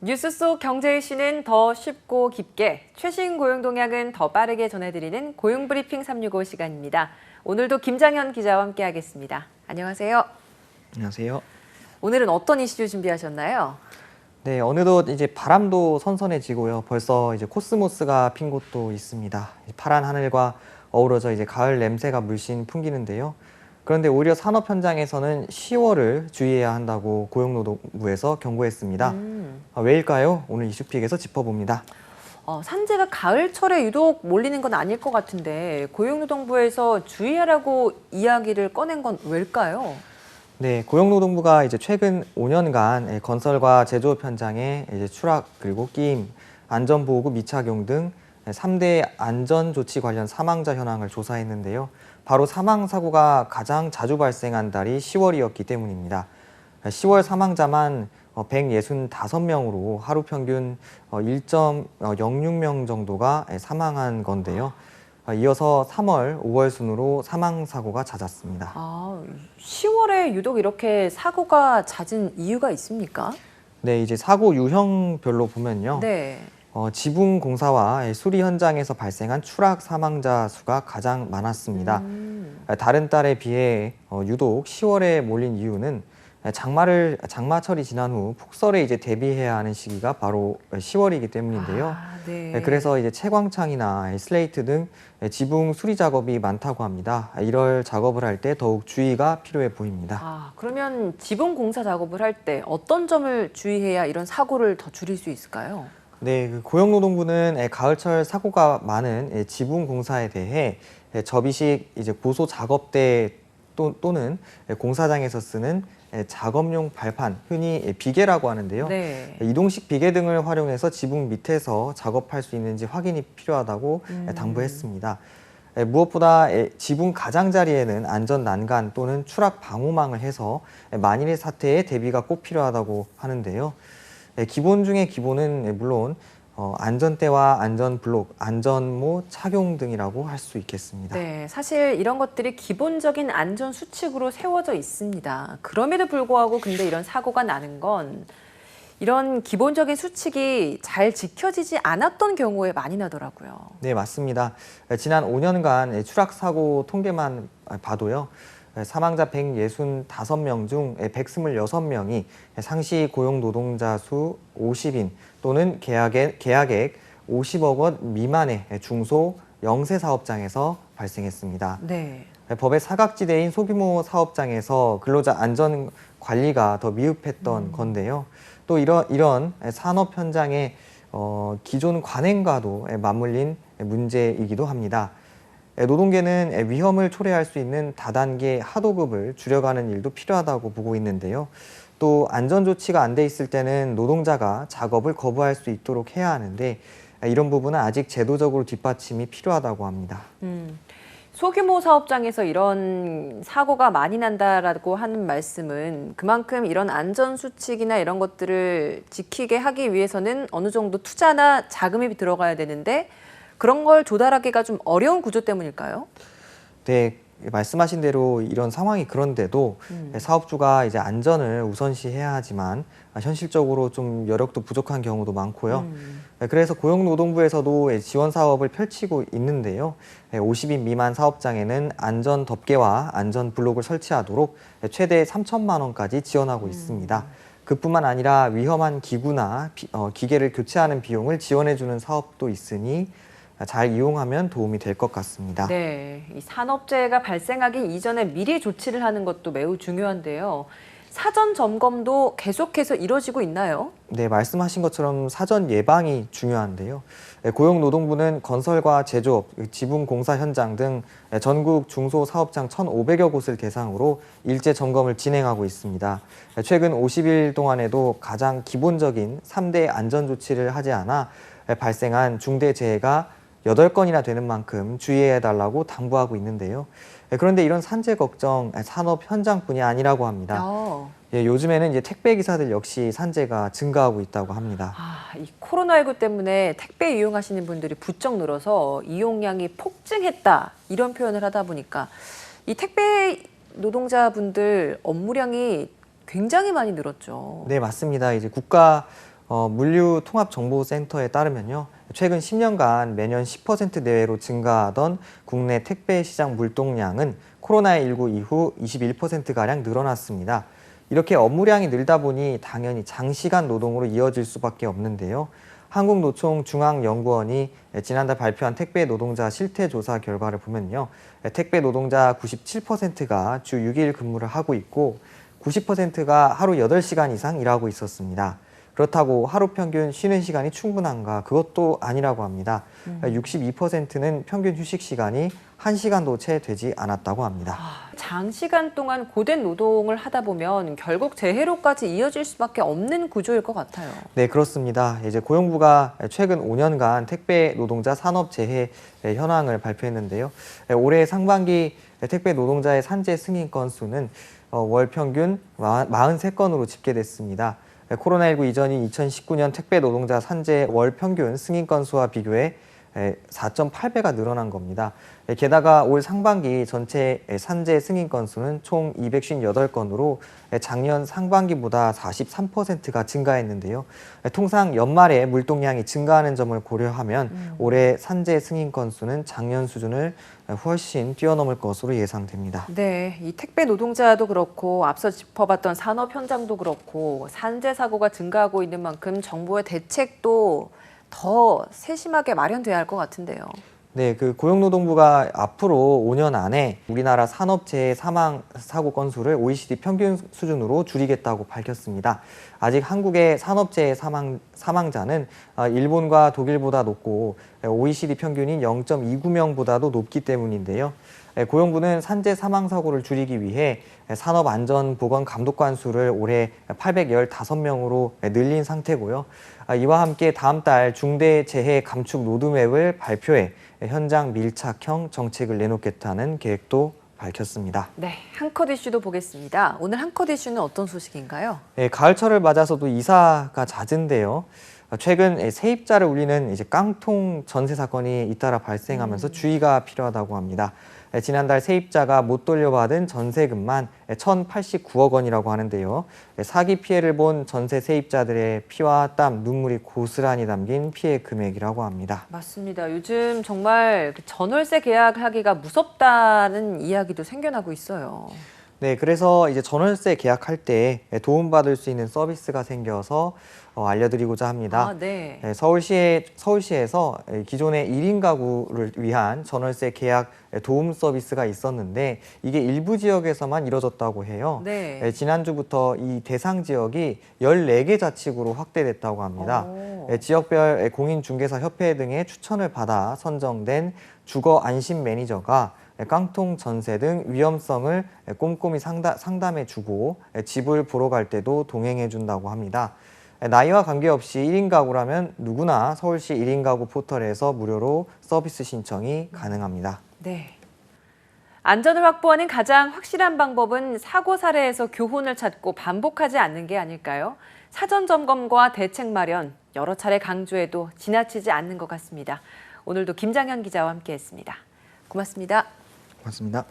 뉴스 속 경제 이슈는 더 쉽고 깊게, 최신 고용 동향은 더 빠르게 전해드리는 고용브리핑 365 시간입니다. 오늘도 김장현 기자와 함께하겠습니다. 안녕하세요. 안녕하세요. 오늘은 어떤 이슈 준비하셨나요? 네, 어느덧 이제 바람도 선선해지고요. 벌써 이제 코스모스가 핀 곳도 있습니다. 파란 하늘과 어우러져 이제 가을 냄새가 물씬 풍기는데요. 그런데 오히려 산업 현장에서는 10월을 주의해야 한다고 고용노동부에서 경고했습니다. 왜일까요? 오늘 이슈픽에서 짚어봅니다. 산재가 가을철에 유독 몰리는 건 아닐 것 같은데 고용노동부에서 주의하라고 이야기를 꺼낸 건 왜일까요? 네, 고용노동부가 이제 최근 5년간 건설과 제조업 현장에 이제 추락 그리고 끼임, 안전보호구 미착용 등 3대 안전조치 관련 사망자 현황을 조사했는데요. 바로 사망 사고가 가장 자주 발생한 달이 10월이었기 때문입니다. 10월 사망자만 165명으로 하루 평균 1.06명 정도가 사망한 건데요. 이어서 3월, 5월 순으로 사망 사고가 잦았습니다. 10월에 유독 이렇게 사고가 잦은 이유가 있습니까? 네, 이제 사고 유형별로 보면요. 네. 지붕 공사와 수리 현장에서 발생한 추락 사망자 수가 가장 많았습니다. 다른 달에 비해 유독 10월에 몰린 이유는 장마철이 지난 후 폭설에 이제 대비해야 하는 시기가 바로 10월이기 때문인데요. 네. 그래서 이제 채광창이나 슬레이트 등 지붕 수리 작업이 많다고 합니다. 이럴 작업을 할 때 더욱 주의가 필요해 보입니다. 그러면 지붕 공사 작업을 할 때 어떤 점을 주의해야 이런 사고를 더 줄일 수 있을까요? 네, 고용노동부는 가을철 사고가 많은 지붕 공사에 대해 접이식 이제 고소 작업대 또는 공사장에서 쓰는 작업용 발판, 흔히 비계라고 하는데요. 네. 이동식 비계 등을 활용해서 지붕 밑에서 작업할 수 있는지 확인이 필요하다고 당부했습니다. 무엇보다 지붕 가장자리에는 안전 난간 또는 추락 방호망을 해서 만일의 사태에 대비가 꼭 필요하다고 하는데요. 기본 중에 기본은 물론 안전대와 안전블록, 안전모 착용 등이라고 할 수 있겠습니다. 네, 사실 이런 것들이 기본적인 안전 수칙으로 세워져 있습니다. 그럼에도 불구하고 근데 이런 사고가 나는 건 이런 기본적인 수칙이 잘 지켜지지 않았던 경우에 많이 나더라고요. 네, 맞습니다. 지난 5년간 추락 사고 통계만 봐도요. 사망자 165명 중 126명이 상시 고용 노동자 수 50인 또는 계약액 50억 원 미만의 중소 영세 사업장에서 발생했습니다. 네. 법의 사각지대인 소규모 사업장에서 근로자 안전 관리가 더 미흡했던 건데요. 또 이런 산업 현장의 기존 관행과도 맞물린 문제이기도 합니다. 노동계는 위험을 초래할 수 있는 다단계 하도급을 줄여가는 일도 필요하다고 보고 있는데요. 또 안전조치가 안 돼 있을 때는 노동자가 작업을 거부할 수 있도록 해야 하는데 이런 부분은 아직 제도적으로 뒷받침이 필요하다고 합니다. 소규모 사업장에서 이런 사고가 많이 난다라고 하는 말씀은 그만큼 이런 안전수칙이나 이런 것들을 지키게 하기 위해서는 어느 정도 투자나 자금이 들어가야 되는데 그런 걸 조달하기가 좀 어려운 구조 때문일까요? 네, 말씀하신 대로 이런 상황이 그런데도 사업주가 이제 안전을 우선시해야 하지만 현실적으로 좀 여력도 부족한 경우도 많고요. 그래서 고용노동부에서도 지원 사업을 펼치고 있는데요. 50인 미만 사업장에는 안전 덮개와 안전 블록을 설치하도록 최대 3천만 원까지 지원하고 있습니다. 그뿐만 아니라 위험한 기구나 기계를 교체하는 비용을 지원해주는 사업도 있으니 잘 이용하면 도움이 될 것 같습니다. 네, 이 산업재해가 발생하기 이전에 미리 조치를 하는 것도 매우 중요한데요. 사전 점검도 계속해서 이루어지고 있나요? 네, 말씀하신 것처럼 사전 예방이 중요한데요. 고용노동부는 건설과 제조업, 지붕 공사 현장 등 전국 중소사업장 1,500여 곳을 대상으로 일제 점검을 진행하고 있습니다. 최근 50일 동안에도 가장 기본적인 3대 안전조치를 하지 않아 발생한 중대재해가 8건이나 되는 만큼 주의해달라고 당부하고 있는데요. 그런데 이런 산재 걱정 산업 현장뿐이 아니라고 합니다. 요즘에는 이제 택배 기사들 역시 산재가 증가하고 있다고 합니다. 이 코로나19 때문에 택배 이용하시는 분들이 부쩍 늘어서 이용량이 폭증했다 이런 표현을 하다 보니까 이 택배 노동자분들 업무량이 굉장히 많이 늘었죠. 네, 맞습니다. 이제 국가 물류통합정보센터에 따르면요. 최근 10년간 매년 10% 내외로 증가하던 국내 택배 시장 물동량은 코로나19 이후 21%가량 늘어났습니다. 이렇게 업무량이 늘다 보니 당연히 장시간 노동으로 이어질 수밖에 없는데요. 한국노총 중앙연구원이 지난달 발표한 택배 노동자 실태조사 결과를 보면요. 택배 노동자 97%가 주 6일 근무를 하고 있고 90%가 하루 8시간 이상 일하고 있었습니다. 그렇다고 하루 평균 쉬는 시간이 충분한가? 그것도 아니라고 합니다. 62%는 평균 휴식 시간이 1시간도 채 되지 않았다고 합니다. 장시간 동안 고된 노동을 하다 보면 결국 재해로까지 이어질 수밖에 없는 구조일 것 같아요. 네, 그렇습니다. 이제 고용부가 최근 5년간 택배 노동자 산업 재해 현황을 발표했는데요. 올해 상반기 택배 노동자의 산재 승인 건수는 월 평균 43건으로 집계됐습니다. 코로나19 이전인 2019년 택배 노동자 산재 월 평균 승인 건수와 비교해 4.8배가 늘어난 겁니다. 게다가 올 상반기 전체 산재 승인 건수는 총 258건으로 작년 상반기보다 43%가 증가했는데요. 통상 연말에 물동량이 증가하는 점을 고려하면 올해 산재 승인 건수는 작년 수준을 훨씬 뛰어넘을 것으로 예상됩니다. 네, 이 택배 노동자도 그렇고 앞서 짚어봤던 산업 현장도 그렇고 산재 사고가 증가하고 있는 만큼 정부의 대책도 더 세심하게 마련돼야 할 것 같은데요. 네, 고용노동부가 앞으로 5년 안에 우리나라 산업재해 사망 사고 건수를 OECD 평균 수준으로 줄이겠다고 밝혔습니다. 아직 한국의 산업재해 사망자는 일본과 독일보다 높고 OECD 평균인 0.29명보다도 높기 때문인데요. 고용부는 산재 사망 사고를 줄이기 위해 산업안전보건감독관 수를 올해 815명으로 늘린 상태고요. 이와 함께 다음 달 중대재해 감축 로드맵을 발표해 현장 밀착형 정책을 내놓겠다는 계획도 밝혔습니다. 네, 한컷 이슈도 보겠습니다. 오늘 한컷 이슈는 어떤 소식인가요? 네, 가을철을 맞아서도 이사가 잦은데요. 최근 세입자를 울리는 깡통 전세 사건이 잇따라 발생하면서 주의가 필요하다고 합니다. 지난달 세입자가 못 돌려받은 전세금만 1,089억 원이라고 하는데요. 사기 피해를 본 전세 세입자들의 피와 땀, 눈물이 고스란히 담긴 피해 금액이라고 합니다. 맞습니다. 요즘 정말 전월세 계약하기가 무섭다는 이야기도 생겨나고 있어요. 네, 그래서 전월세 계약할 때 도움받을 수 있는 서비스가 생겨서 알려드리고자 합니다. 네. 서울시에서 기존의 1인 가구를 위한 전월세 계약 도움 서비스가 있었는데 이게 일부 지역에서만 이뤄졌다고 해요. 네. 지난주부터 이 대상 지역이 14개 자치구로 확대됐다고 합니다. 지역별 공인중개사 협회 등의 추천을 받아 선정된 주거 안심 매니저가 깡통 전세 등 위험성을 꼼꼼히 상담해주고 집을 보러 갈 때도 동행해준다고 합니다. 나이와 관계없이 1인 가구라면 누구나 서울시 1인 가구 포털에서 무료로 서비스 신청이 가능합니다. 네. 안전을 확보하는 가장 확실한 방법은 사고 사례에서 교훈을 찾고 반복하지 않는 게 아닐까요? 사전 점검과 대책 마련 여러 차례 강조해도 지나치지 않는 것 같습니다. 오늘도 김장현 기자와 함께했습니다. 고맙습니다. 고맙습니다.